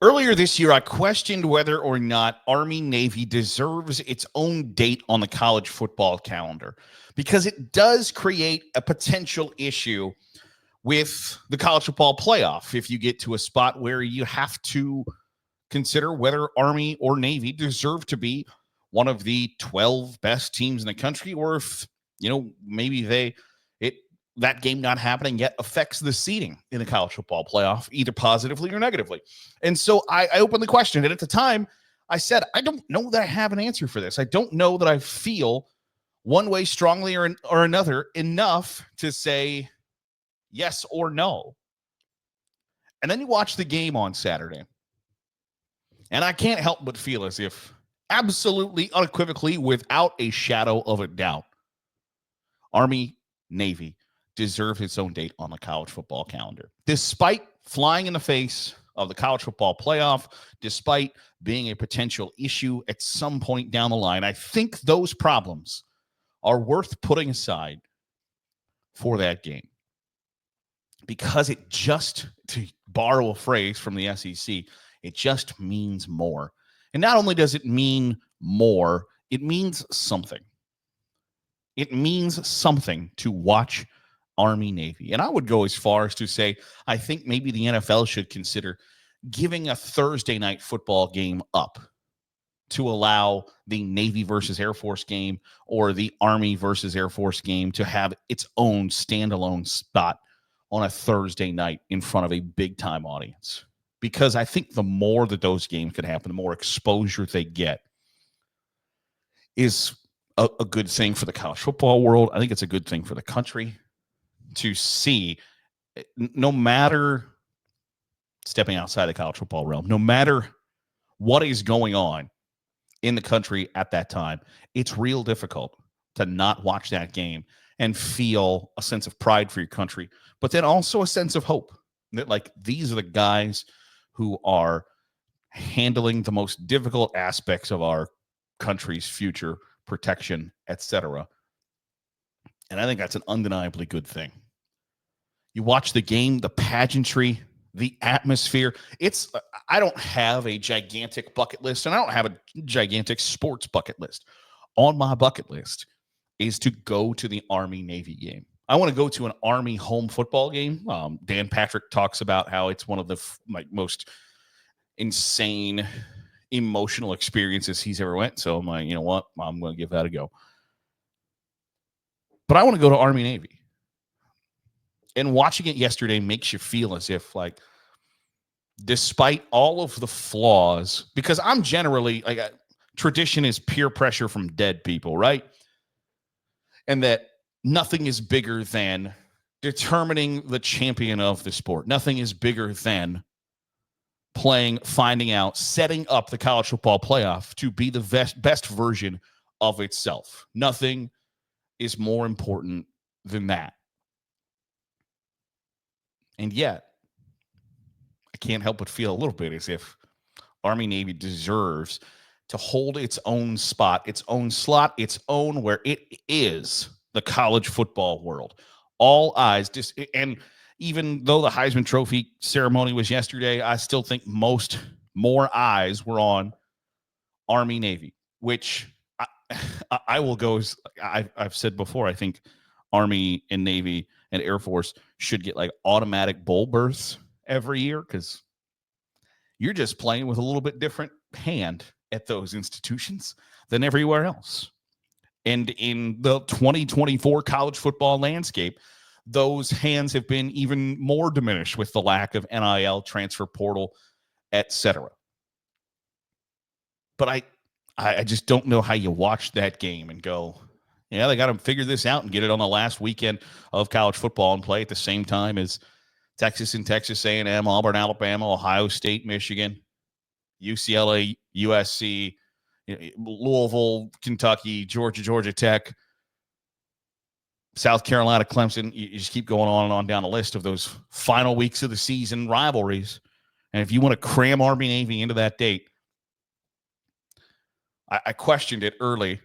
Earlier this year, I questioned whether or not Army-Navy deserves its own date on the college football calendar because it does create a potential issue with the college football playoff if you get to a spot where you have to consider whether Army or Navy deserve to be one of the 12 best teams in the country, or if, maybe that game not happening yet affects the seeding in the college football playoff, either positively or negatively. And so I openly questioned it. At the time, I said, I don't know that I have an answer for this. I don't know that I feel one way strongly or another enough to say yes or no. And then you watch the game on Saturday, and I can't help but feel as if absolutely, unequivocally, without a shadow of a doubt, Army, Navy deserve its own date on the college football calendar. Despite flying in the face of the college football playoff, despite being a potential issue at some point down the line, I think those problems are worth putting aside for that game. Because it just, to borrow a phrase from the SEC, it just means more. And not only does it mean more, it means something. It means something to watch Army-Navy. And I would go as far as to say, I think maybe the NFL should consider giving a Thursday night football game up to allow the Navy versus Air Force game or the Army versus Air Force game to have its own standalone spot on a Thursday night in front of a big-time audience. Because I think the more that those games can happen, the more exposure they get is a good thing for the college football world. I think it's a good thing for the country to see, no matter stepping outside the college football realm, no matter what is going on in the country at that time, it's real difficult to not watch that game and feel a sense of pride for your country, but then also a sense of hope that, like, these are the guys who are handling the most difficult aspects of our country's future, protection, etc. And I think that's an undeniably good thing. You watch the game, the pageantry, the atmosphere. I don't have a gigantic bucket list, and I don't have a gigantic sports bucket list. On my bucket list is to go to the Army-Navy game. I want to go to an Army home football game. Dan Patrick talks about how it's one of the most insane emotional experiences he's ever went. So I'm like, you know what? I'm going to give that a go. But I want to go to Army-Navy. And watching it yesterday makes you feel as if, like, despite all of the flaws, because I'm generally, tradition is peer pressure from dead people, right? And that nothing is bigger than determining the champion of the sport. Nothing is bigger than finding out, setting up the college football playoff to be the best version of itself. Nothing is more important than that. And yet, I can't help but feel a little bit as if Army-Navy deserves to hold its own spot, its own slot, its own where it is the college football world. All eyes, and even though the Heisman Trophy ceremony was yesterday, I still think more eyes were on Army-Navy, which I will go as I've said before. I think Army and Navy and Air Force should get like automatic bowl berths every year, because you're just playing with a little bit different hand at those institutions than everywhere else. And in the 2024 college football landscape, those hands have been even more diminished with the lack of NIL, transfer portal, etc. But I just don't know how you watch that game and go, yeah, they got to figure this out and get it on the last weekend of college football and play at the same time as Texas and Texas A&M, Auburn, Alabama, Ohio State, Michigan, UCLA, USC, Louisville, Kentucky, Georgia Tech, South Carolina, Clemson. You just keep going on and on down the list of those final weeks of the season rivalries. And if you want to cram Army-Navy into that date, I questioned it earlier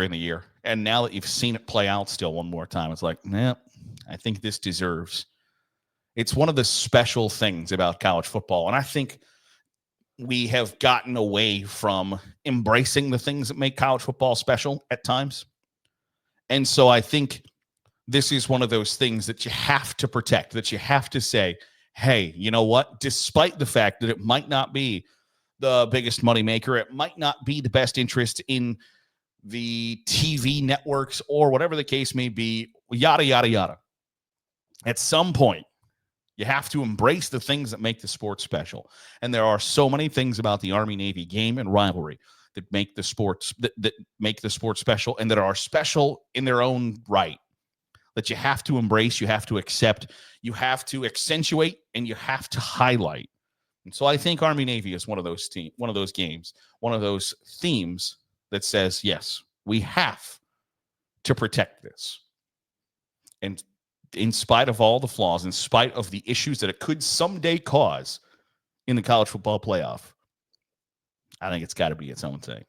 in the year. And now that you've seen it play out still one more time, it's like, I think this deserves. It's one of the special things about college football. And I think we have gotten away from embracing the things that make college football special at times. And so I think this is one of those things that you have to protect, that you have to say, hey, you know what? Despite the fact that it might not be the biggest moneymaker, it might not be the best interest in the TV networks or whatever the case may be, yada, yada, yada. At some point, you have to embrace the things that make the sport special. And there are so many things about the Army-Navy game and rivalry that make the sports that make the sport special and that are special in their own right, that you have to embrace, you have to accept, you have to accentuate, and you have to highlight. And so I think Army-Navy is one of those games, one of those themes that says, yes, we have to protect this. And in spite of all the flaws, in spite of the issues that it could someday cause in the college football playoff, I think it's got to be its own thing.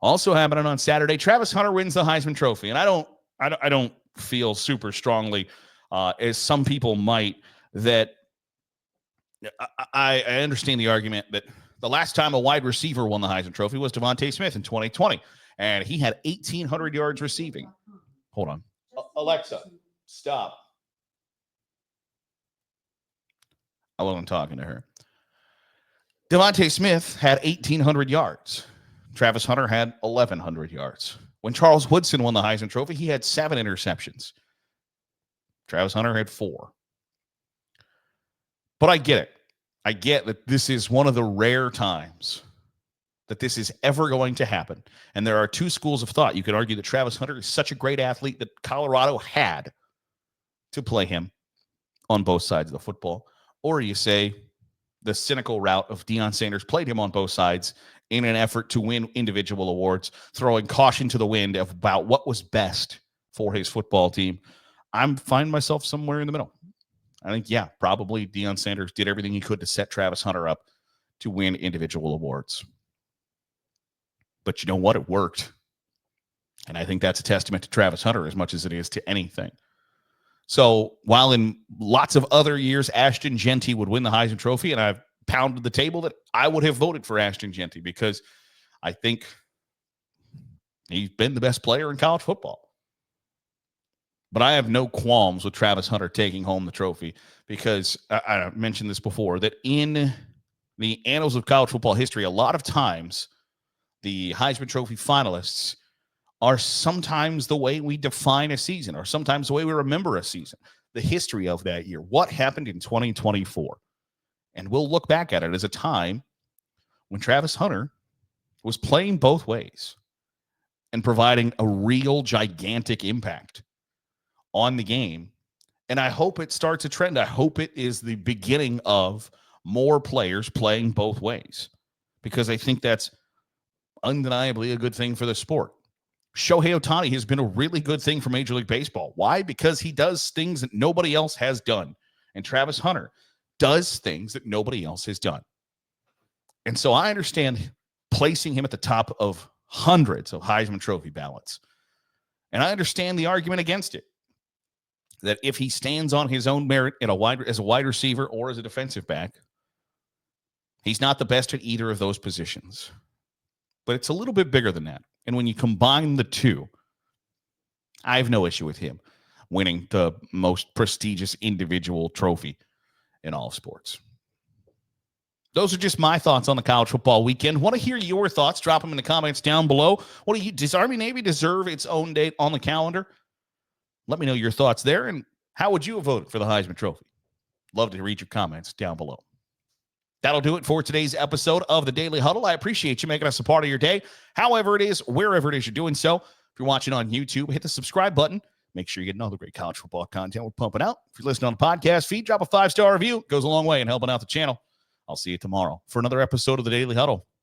Also happening on Saturday, Travis Hunter wins the Heisman Trophy. And I don't feel super strongly, as some people might, that I understand the argument that the last time a wide receiver won the Heisman Trophy was Devontae Smith in 2020, and he had 1,800 yards receiving. Hold on. Alexa, stop. I wasn't talking to her. Devontae Smith had 1,800 yards. Travis Hunter had 1,100 yards. When Charles Woodson won the Heisman Trophy, he had 7 interceptions. Travis Hunter had 4. But I get it. I get that this is one of the rare times that this is ever going to happen. And there are 2 schools of thought. You could argue that Travis Hunter is such a great athlete that Colorado had to play him on both sides of the football. Or you say the cynical route of Deion Sanders played him on both sides in an effort to win individual awards, throwing caution to the wind about what was best for his football team. I'm finding myself somewhere in the middle. I think, yeah, probably Deion Sanders did everything he could to set Travis Hunter up to win individual awards. But you know what? It worked. And I think that's a testament to Travis Hunter as much as it is to anything. So while in lots of other years, Ashton Jeanty would win the Heisman Trophy, and I've pounded the table that I would have voted for Ashton Jeanty because I think he's been the best player in college football. But I have no qualms with Travis Hunter taking home the trophy because I mentioned this before, that in the annals of college football history, a lot of times the Heisman Trophy finalists are sometimes the way we define a season or sometimes the way we remember a season, the history of that year, what happened in 2024. And we'll look back at it as a time when Travis Hunter was playing both ways and providing a real gigantic impact on the game. And I hope it starts a trend. I hope it is the beginning of more players playing both ways, because I think that's undeniably a good thing for the sport. Shohei Ohtani has been a really good thing for Major League Baseball. Why? Because he does things that nobody else has done. And Travis Hunter does things that nobody else has done. And so I understand placing him at the top of hundreds of Heisman Trophy ballots. And I understand the argument against it, that if he stands on his own merit as a wide receiver or as a defensive back, he's not the best at either of those positions. But it's a little bit bigger than that. And when you combine the two, I have no issue with him winning the most prestigious individual trophy in all of sports. Those are just my thoughts on the college football weekend. Want to hear your thoughts? Drop them in the comments down below. Does Army-Navy deserve its own date on the calendar? Let me know your thoughts there. And how would you have voted for the Heisman Trophy? Love to read your comments down below. That'll do it for today's episode of the Daily Huddle. I appreciate you making us a part of your day. However it is, wherever it is you're doing so. If you're watching on YouTube, hit the subscribe button. Make sure you get another great college football content we're pumping out. If you're listening on the podcast feed, drop a 5-star review. It goes a long way in helping out the channel. I'll see you tomorrow for another episode of the Daily Huddle.